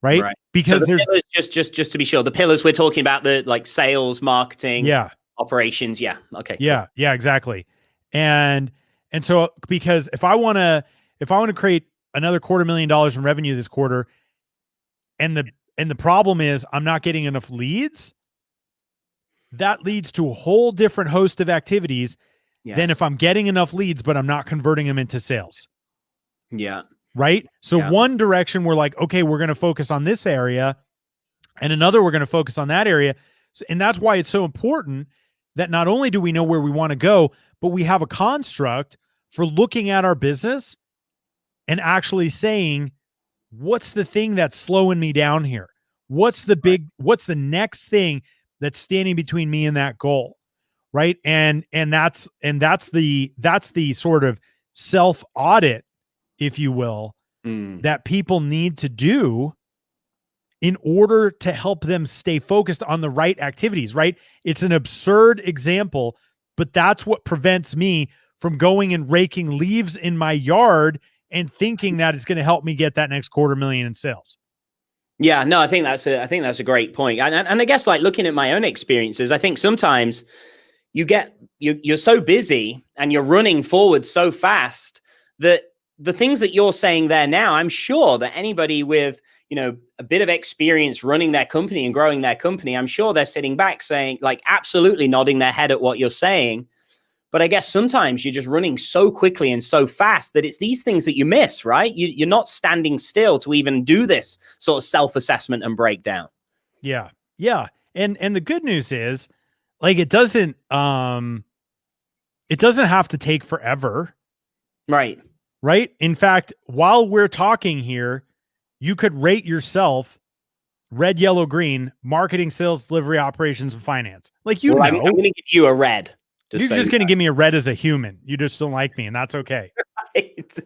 Right. Because so there's pillars, just to be sure, the pillars we're talking about, the like sales, marketing, operations. Yeah. Okay. Yeah. Cool. Yeah, exactly. And so, because if I want to create another $250,000 in revenue this quarter, and the problem is I'm not getting enough leads, that leads to a whole different host of activities than if I'm getting enough leads, but I'm not converting them into sales. Yeah. Right. So one direction we're like, okay, we're going to focus on this area, and another, we're going to focus on that area. So, and that's why it's so important that not only do we know where we want to go, but we have a construct for looking at our business and actually saying, what's the thing that's slowing me down here? What's the next thing that's standing between me and that goal? Right. And that's the sort of self-audit, if you will, that people need to do in order to help them stay focused on the right activities, right? It's an absurd example, but that's what prevents me from going and raking leaves in my yard and thinking that it's going to help me get that next $250,000 in sales. Yeah, no, I think that's a great point. And I guess, like, looking at my own experiences, I think sometimes you're so busy and you're running forward so fast that the things that you're saying there now, I'm sure that anybody with, a bit of experience running their company and growing their company, I'm sure they're sitting back saying, like, absolutely nodding their head at what you're saying. But I guess sometimes you're just running so quickly and so fast that it's these things that you miss, right? You're not standing still to even do this sort of self-assessment and breakdown. Yeah. Yeah. And the good news is, like, it doesn't have to take forever. Right. Right. In fact, while we're talking here, you could rate yourself red, yellow, green, marketing, sales, delivery, operations, and finance. Like, I'm going to give you a red. You're just going to give me a red as a human. You just don't like me, and that's okay. Right.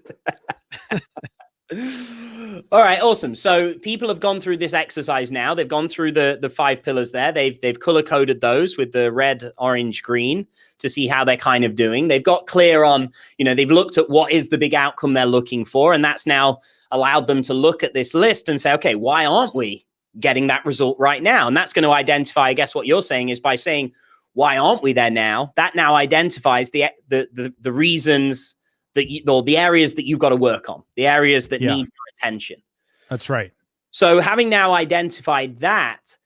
All right, awesome. So people have gone through this exercise now. They've gone through the 5 pillars there. They've color coded those with the red, orange, green to see how they're kind of doing. They've got clear on, they've looked at what is the big outcome they're looking for. And that's now allowed them to look at this list and say, okay, why aren't we getting that result right now? And that's going to identify, I guess what you're saying is by saying, why aren't we there now? That now identifies the reasons that or the areas that you've got to work on, the areas that need your attention. That's right. So having now identified that,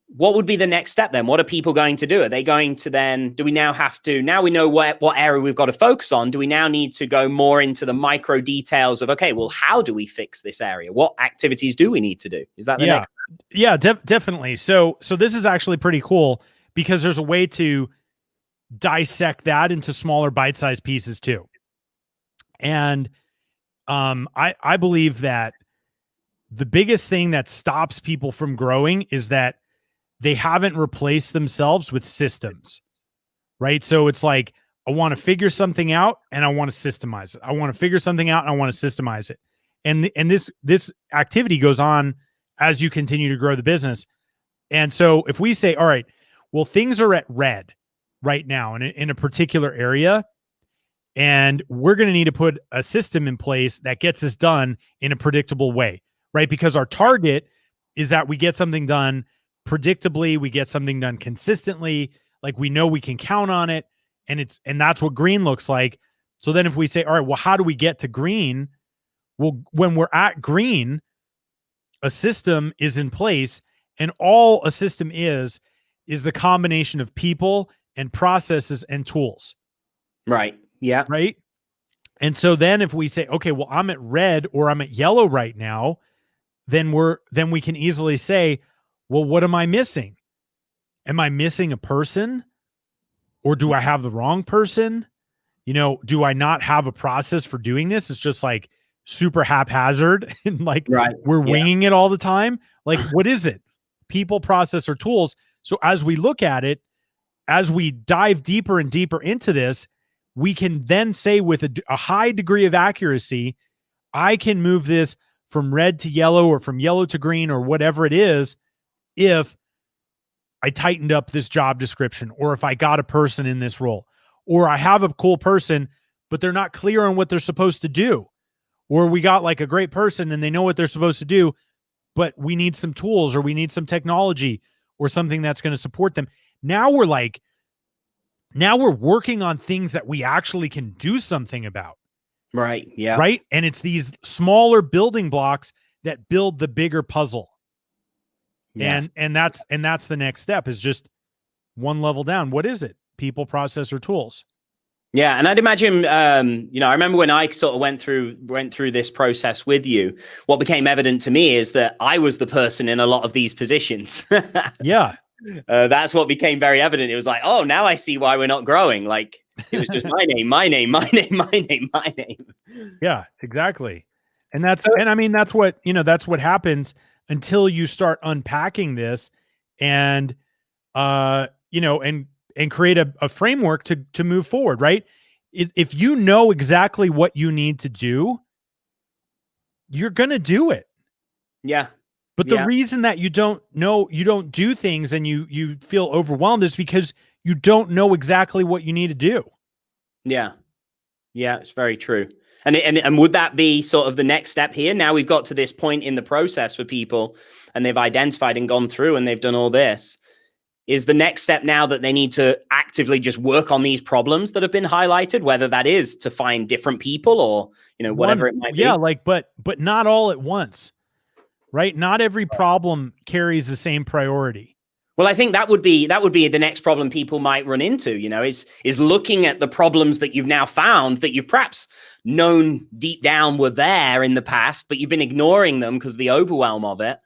what would be the next step then? What are people going to do? Are they going to then, do we now have to, now we know what area we've got to focus on, do we now need to go more into the micro details of, okay, well, how do we fix this area? What activities do we need to do? Is that the next? Yeah, definitely. So this is actually pretty cool because there's a way to dissect that into smaller bite-sized pieces too. And I believe that the biggest thing that stops people from growing is that they haven't replaced themselves with systems, right? So it's like, I want to figure something out and I want to systemize it. I want to figure something out and I want to systemize it. And this activity goes on as you continue to grow the business. And so if we say, all right, well, things are at red right now in a particular area, and we're going to need to put a system in place that gets this done in a predictable way, right? Because our target is that we get something done predictably, we get something done consistently, like we know we can count on it, and that's what green looks like. So then if we say, all right, well, how do we get to green? Well, when we're at green, a system is in place, and all a system is the combination of people and processes and tools. Right. Yeah. Right. And so then if we say, okay, well, I'm at red or I'm at yellow right now, then we can easily say, well, what am I missing? Am I missing a person? Or do I have the wrong person? Do I not have a process for doing this? It's just like super haphazard and like we're winging it all the time. Like, what is it? People, process, or tools. So as we look at it, as we dive deeper and deeper into this, we can then say with a high degree of accuracy, I can move this from red to yellow or from yellow to green or whatever it is if I tightened up this job description or if I got a person in this role or I have a cool person, but they're not clear on what they're supposed to do. Or we got like a great person and they know what they're supposed to do, but we need some tools or we need some technology or something that's going to support them. Now we're working on things that we actually can do something about. Right. Yeah. Right. And it's these smaller building blocks that build the bigger puzzle. Yes. And that's the next step is just one level down. What is it? People, process, or tools? Yeah. And I'd imagine, I remember when I sort of went through this process with you, what became evident to me is that I was the person in a lot of these positions. Yeah. That's what became very evident. It was like, oh, now I see why we're not growing. Like it was just my name. Yeah, exactly. And that's what happens until you start unpacking this and, and create a framework to move forward, right? If you know exactly what you need to do, you're going to do it. Yeah. But the reason that you don't do things and you feel overwhelmed is because you don't know exactly what you need to do. Yeah. Yeah, it's very true. And would that be sort of the next step here? Now we've got to this point in the process for people and they've identified and gone through and they've done all this. Is the next step now that they need to actively just work on these problems that have been highlighted, whether that is to find different people or, whatever it might be? Yeah, but not all at once. Right? Not every problem carries the same priority. Well, I think that would be the next problem people might run into, is looking at the problems that you've now found that you've perhaps known deep down were there in the past, but you've been ignoring them because of the overwhelm of it.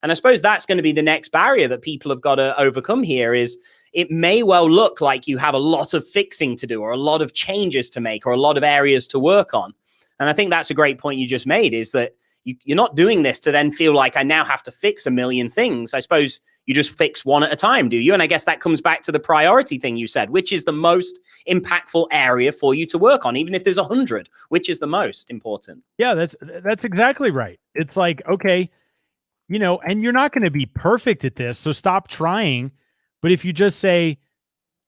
And I suppose that's going to be the next barrier that people have got to overcome here is it may well look like you have a lot of fixing to do or a lot of changes to make or a lot of areas to work on. And I think that's a great point you just made is that, you're not doing this to then feel like I now have to fix a million things. I suppose you just fix one at a time, do you? And I guess that comes back to the priority thing you said, which is the most impactful area for you to work on, even if there's 100, which is the most important. Yeah, that's exactly right. It's like, okay, and you're not going to be perfect at this, so stop trying. But if you just say,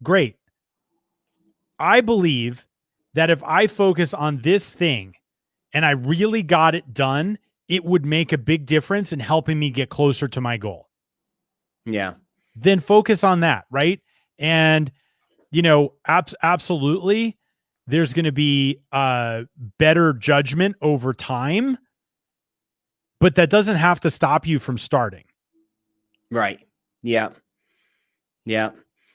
great, I believe that if I focus on this thing and I really got it done, it would make a big difference in helping me get closer to my goal. Yeah. Then focus on that, right? And, absolutely, there's going to be better judgment over time, but that doesn't have to stop you from starting. Right. Yeah. Yeah.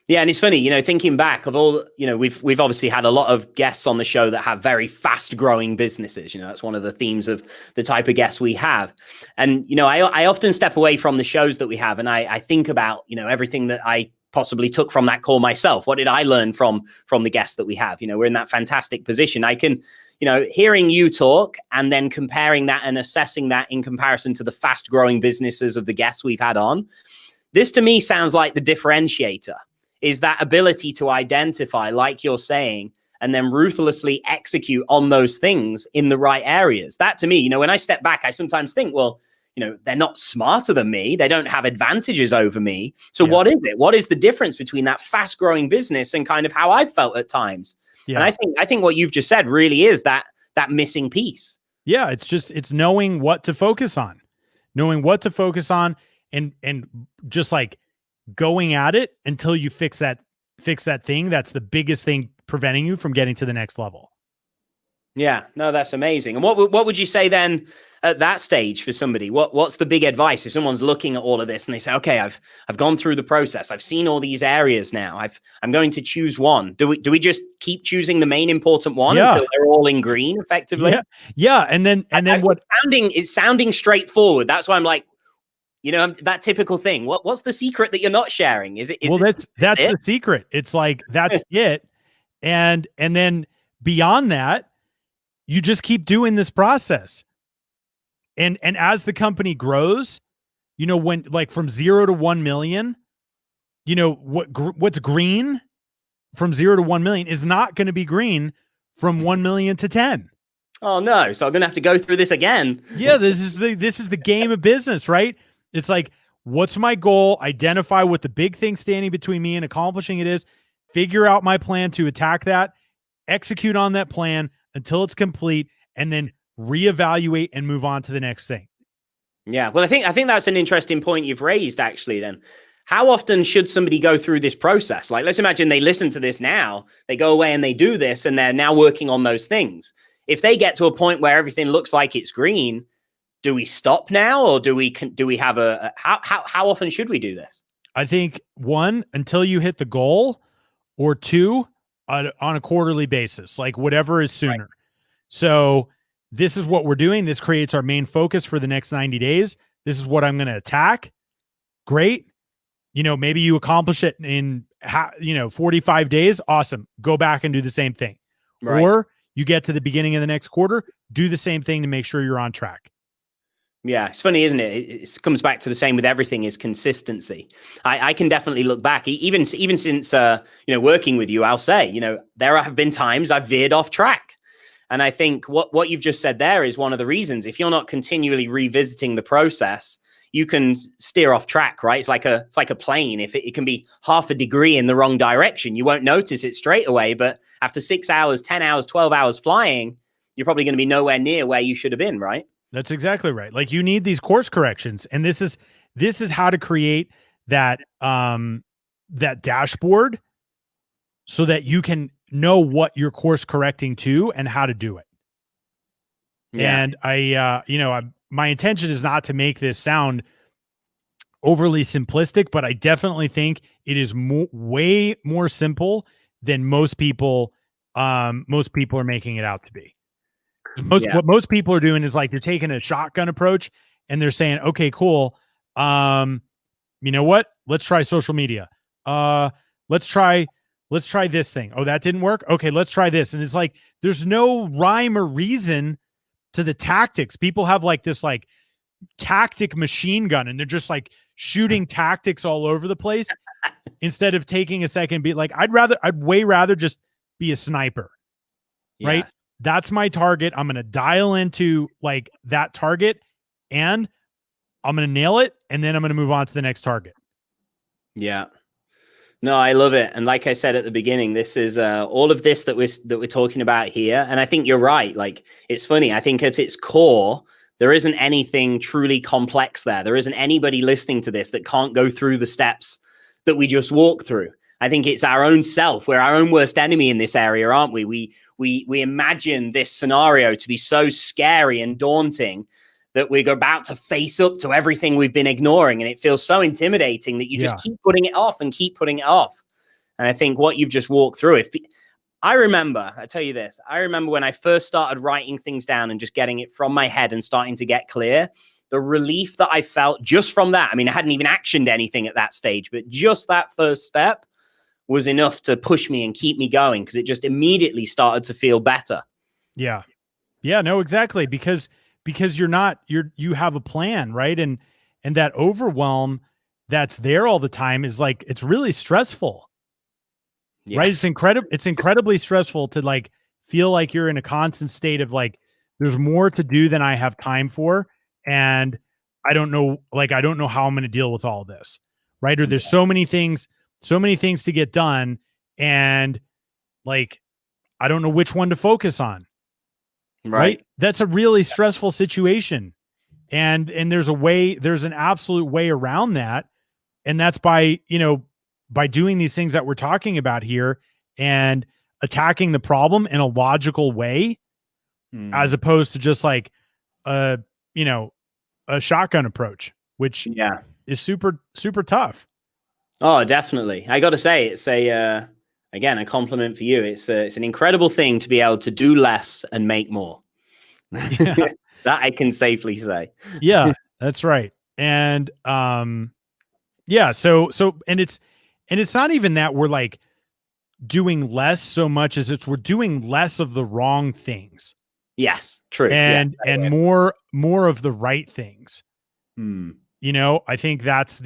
Yeah. And it's funny, thinking back of all, we've obviously had a lot of guests on the show that have very fast growing businesses. That's one of the themes of the type of guests we have. And, I often step away from the shows that we have and I think about, everything that I possibly took from that call myself. What did I learn from the guests that we have? We're in that fantastic position. I can, hearing you talk and then comparing that and assessing that in comparison to the fast growing businesses of the guests we've had on. This to me sounds like the differentiator is that ability to identify, like you're saying, and then ruthlessly execute on those things in the right areas. That to me, when I step back, I sometimes think, well, they're not smarter than me. They don't have advantages over me. So what is it? What is the difference between that fast growing business and kind of how I felt at times? Yeah. And I think what you've just said really is that missing piece. Yeah. It's knowing what to focus on, and just like going at it until you fix that thing. That's the biggest thing preventing you from getting to the next level. Yeah, no, that's amazing. And what would you say then at that stage for somebody? What's the big advice if someone's looking at all of this and they say, okay, I've gone through the process. I've seen all these areas now. I'm going to choose one. Do we just keep choosing the main important one until they're all in green effectively? Yeah. And then it's sounding straightforward. That's why I'm like, that typical thing. What's the secret that you're not sharing? That's the secret. It's like, that's it. And then beyond that, you just keep doing this process. And as the company grows, when like from 0 to 1 million, what's green from 0 to 1 million is not going to be green from 1 million to 10. Oh no. So I'm going to have to go through this again. Yeah. This is the game of business, right? It's like, what's my goal? Identify what the big thing standing between me and accomplishing it is, figure out my plan to attack that, execute on that plan until it's complete, and then reevaluate and move on to the next thing. Yeah. Well, I think that's an interesting point you've raised actually then. How often should somebody go through this process? Like, let's imagine they listen to this now, they go away and they do this and they're now working on those things. If they get to a point where everything looks like it's green, do we stop now, or do we have how often should we do this? I think 1, until you hit the goal, or 2, on a quarterly basis, like whatever is sooner. Right. So this is what we're doing. This creates our main focus for the next 90 days. This is what I'm going to attack. Great. Maybe you accomplish it in 45 days. Awesome. Go back and do the same thing. Right. Or you get to the beginning of the next quarter, do the same thing to make sure you're on track. Yeah, it's funny, isn't it? It comes back to the same with everything is consistency. I can definitely look back, even since working with you. I'll say, there have been times I've veered off track, and I think what you've just said there is one of the reasons. If you're not continually revisiting the process, you can steer off track, right? It's like a plane. If it can be half a degree in the wrong direction, you won't notice it straight away. But after 6 hours, 10 hours, 12 hours flying, you're probably going to be nowhere near where you should have been, right? That's exactly right. Like, you need these course corrections, and this is how to create that dashboard so that you can know what you're course correcting to and how to do it. Yeah. And my intention is not to make this sound overly simplistic, but I definitely think it is way more simple than most people are making it out to be. What most people are doing is like, they're taking a shotgun approach and they're saying, okay, cool. You know what? Let's try social media. Let's try this thing. Oh, that didn't work. Okay, let's try this. And it's like, there's no rhyme or reason to the tactics. People have like this like tactic machine gun, and they're just like shooting tactics all over the place instead of taking a second and be like, I'd way rather just be a sniper, right? That's my target. I'm going to dial into like that target and I'm going to nail it. And then I'm going to move on to the next target. Yeah. No, I love it. And like I said at the beginning, this is all of this that we're talking about here. And I think you're right. Like, it's funny. I think at its core, there isn't anything truly complex there. There isn't anybody listening to this that can't go through the steps that we just walk through. I think it's our own self. We're our own worst enemy in this area, aren't we? We imagine this scenario to be so scary and daunting that we're about to face up to everything we've been ignoring. And it feels so intimidating that you just keep putting it off and keep putting it off. And I think what you've just walked through, I tell you this, I remember when I first started writing things down and just getting it from my head and starting to get clear, the relief that I felt just from that. I mean, I hadn't even actioned anything at that stage, but just that first step was enough to push me and keep me going, because it just immediately started to feel better. Yeah. Yeah, no, exactly. Because you have a plan, right? And that overwhelm that's there all the time is like, it's really stressful, right? It's incredibly stressful to like feel like you're in a constant state of like, there's more to do than I have time for. And I don't know how I'm going to deal with all this, right? Or there's so many things to get done. And like, I don't know which one to focus on. Right. That's a really stressful situation. And there's an absolute way around that. And that's by doing these things that we're talking about here and attacking the problem in a logical way, as opposed to just like, a shotgun approach, which is super, super tough. Oh, definitely. I got to say, it's again, a compliment for you. It's an incredible thing to be able to do less and make more. Yeah. That I can safely say. Yeah, that's right. And so it's not even that we're like doing less so much as we're doing less of the wrong things. Yes, true. And more of the right things. I think that's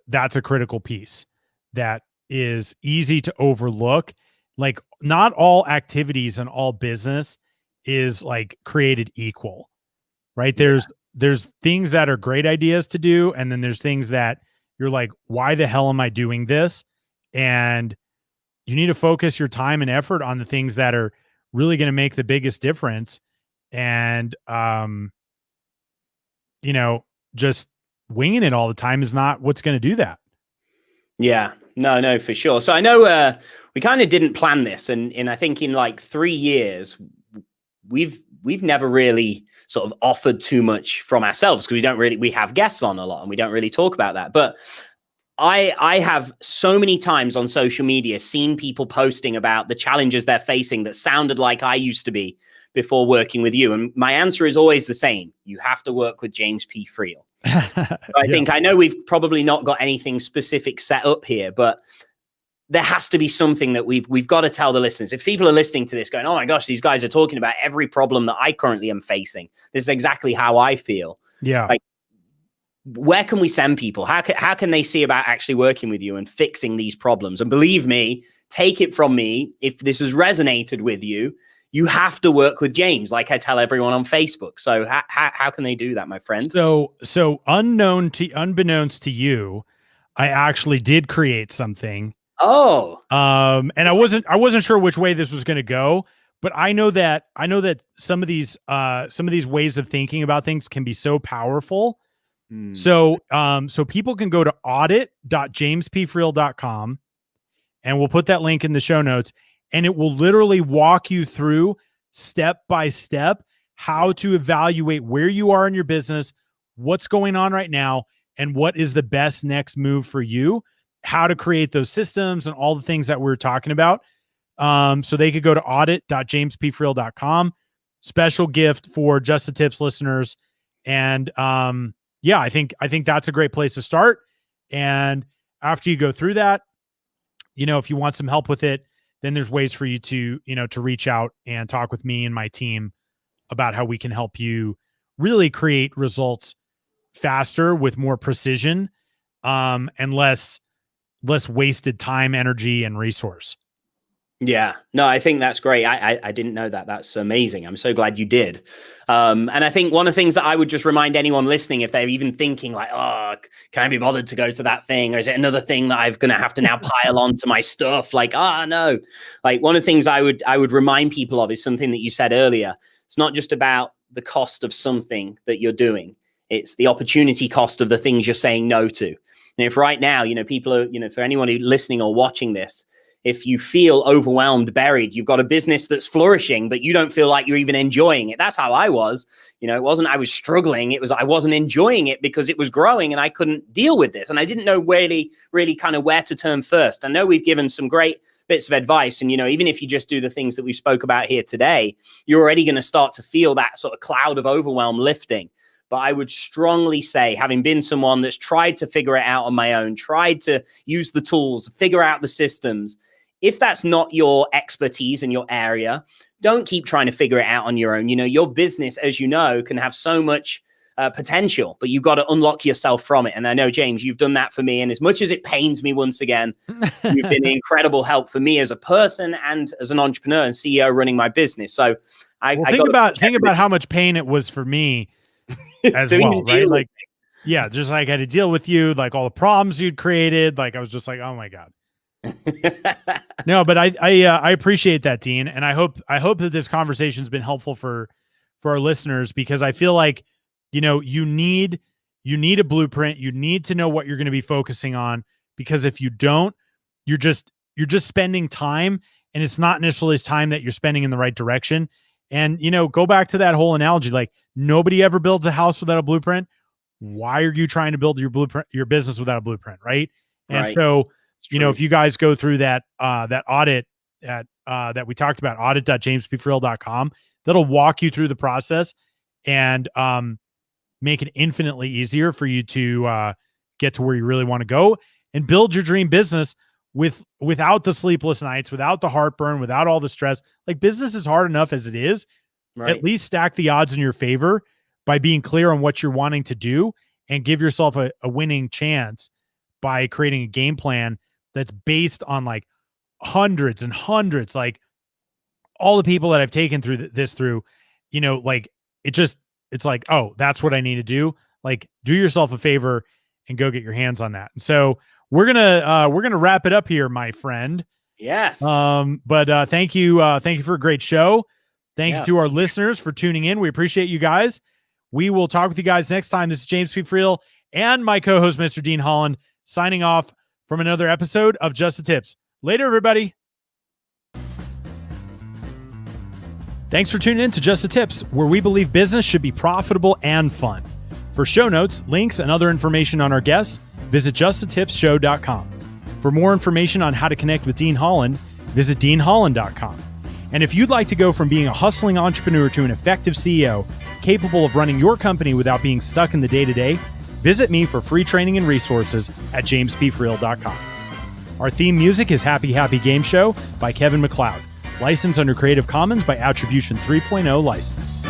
that's a critical piece that is easy to overlook. Like, not all activities and all business is like created equal, right? There's things that are great ideas to do. And then there's things that you're like, why the hell am I doing this? And you need to focus your time and effort on the things that are really going to make the biggest difference. And, just winging it all the time is not what's going to do that. Yeah, no, for sure. So I know we kind of didn't plan this, and I think in like 3 years, we've never really sort of offered too much from ourselves, because we have guests on a lot and we don't really talk about that. But I have so many times on social media seen people posting about the challenges they're facing that sounded like I used to be before working with you. And my answer is always the same. You have to work with James P. Friel. I know we've probably not got anything specific set up here, but there has to be something that we've got to tell the listeners. If people are listening to this going, oh my gosh, these guys are talking about every problem that I currently am facing, this is exactly how I feel. Yeah. Like, where can we send people? How can they see about actually working with you and fixing these problems? And believe me, take it from me, if this has resonated with you, you have to work with James, like I tell everyone on Facebook. So how can they do that, my friend? So unbeknownst to you, I actually did create something. Oh. And I wasn't sure which way this was going to go, but I know that some of these ways of thinking about things can be so powerful. So people can go to audit.jamespfriel.com, and we'll put that link in the show notes, and it will literally walk you through step by step how to evaluate where you are in your business, what's going on right now, and what is the best next move for you, how to create those systems and all the things that we're talking about. So they could go to audit.jamespfriel.com. Special gift for Just the Tips listeners. And I think that's a great place to start. And after you go through that, if you want some help with it, then there's ways for you to, to reach out and talk with me and my team about how we can help you really create results faster with more precision, and less wasted time, energy, and resource. Yeah, no, I think that's great. I didn't know that. That's amazing. I'm so glad you did. And I think one of the things that I would just remind anyone listening, if they're even thinking like, oh, can I be bothered to go to that thing? Or is it another thing that I'm going to have to now pile on to my stuff? Like, no. Like one of the things I would remind people of is something that you said earlier. It's not just about the cost of something that you're doing. It's the opportunity cost of the things you're saying no to. And if right now, people are, for anyone who's listening or watching this, if you feel overwhelmed, buried, you've got a business that's flourishing, but you don't feel like you're even enjoying it. That's how I was. It wasn't I was struggling. It was I wasn't enjoying it because it was growing and I couldn't deal with this. And I didn't know really kind of where to turn first. I know we've given some great bits of advice. And, even if you just do the things that we spoke about here today, you're already going to start to feel that sort of cloud of overwhelm lifting. But I would strongly say, having been someone that's tried to figure it out on my own, tried to use the tools, figure out the systems, if that's not your expertise in your area, don't keep trying to figure it out on your own. Your business, as you know, can have so much potential, but you've got to unlock yourself from it. And I know, James, you've done that for me. And as much as it pains me once again, you've been an incredible help for me as a person and as an entrepreneur and CEO running my business. So think about how much pain it was for me as well, right? Like, yeah, just like I had to deal with you, like all the problems you'd created. Like I was just like, oh my God. No, but I appreciate that, Dean, and I hope that this conversation has been helpful for our listeners, because I feel like you need a blueprint. You need to know what you're going to be focusing on, because if you don't, you're just spending time, and it's not necessarily time that you're spending in the right direction. And go back to that whole analogy, like nobody ever builds a house without a blueprint. Why are you trying to build your business without a blueprint, right? And right. So if you guys go through that audit that we talked about, audit.jamespfriel.com, that'll walk you through the process and make it infinitely easier for you to get to where you really want to go and build your dream business without the sleepless nights, without the heartburn, without all the stress. Like business is hard enough as it is. Right. At least stack the odds in your favor by being clear on what you're wanting to do, and give yourself a winning chance by creating a game plan that's based on like hundreds and hundreds, like all the people that I've taken through this, like it's like, oh, that's what I need to do. Like, do yourself a favor and go get your hands on that. And so we're gonna wrap it up here, my friend. Yes. But thank you for a great show. Thank you to our listeners for tuning in. We appreciate you guys. We will talk with you guys next time. This is James P. Friel and my co-host, Mr. Dean Holland, signing off from another episode of Just the Tips. Later, everybody. Thanks for tuning in to Just the Tips, where we believe business should be profitable and fun. For show notes, links, and other information on our guests, visit justthetipsshow.com. For more information on how to connect with Dean Holland, visit deanholland.com. And if you'd like to go from being a hustling entrepreneur to an effective CEO, capable of running your company without being stuck in the day-to-day, visit me for free training and resources at jamespfriel.com. Our theme music is Happy Happy Game Show by Kevin MacLeod, licensed under Creative Commons by Attribution 3.0 license.